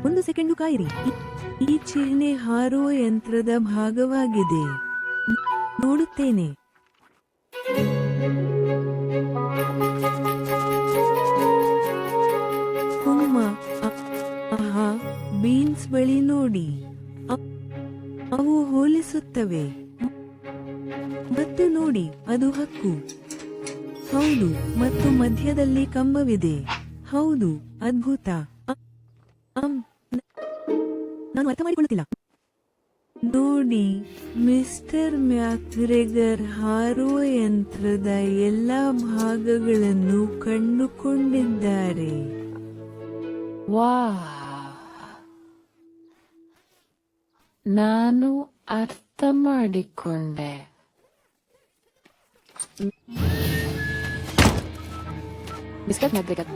ಒಂದು ಸೆಕೆಂಡು ಕಾಯಿರಿ. ಈ ಚಿಹ್ನೆ ಹಾರುವ ಯಂತ್ರದ ಭಾಗವಾಗಿದೆ. ನೋಡುತ್ತೇನೆ. ಆಹಾ, ಬೀನ್ಸ್ ಬಳಿ ನೋಡಿ. ಅವು ಹೋಲಿಸುತ್ತವೆ. ಮತ್ತು ನೋಡಿ, ಅದು ಹಕ್ಕು. ಹೌದು, ಮತ್ತು ಮಧ್ಯದಲ್ಲಿ ಕಂಬವಿದೆ. ಹೌದು, ಅದ್ಭುತ. ನಾನು ಅರ್ಥ ಮಾಡಿಕೊಳ್ಳುತ್ತಿಲ್ಲ. ನೋಡಿ, ಮಿಸ್ಟರ್ ಮ್ಯಾಕ್ಗ್ರೆಗರ್ ಹಾರುವ ಯಂತ್ರದ ಎಲ್ಲಾ ಭಾಗಗಳನ್ನು ಕಂಡುಕೊಂಡಿದ್ದಾರೆ. ವಾಹ್, ನಾನು ಅರ್ಥ ಮಾಡಿಕೊಂಡೆ. ಮಿಸ್ಟರ್ ಮ್ಯಾಕ್ಗ್ರೆಗರ್,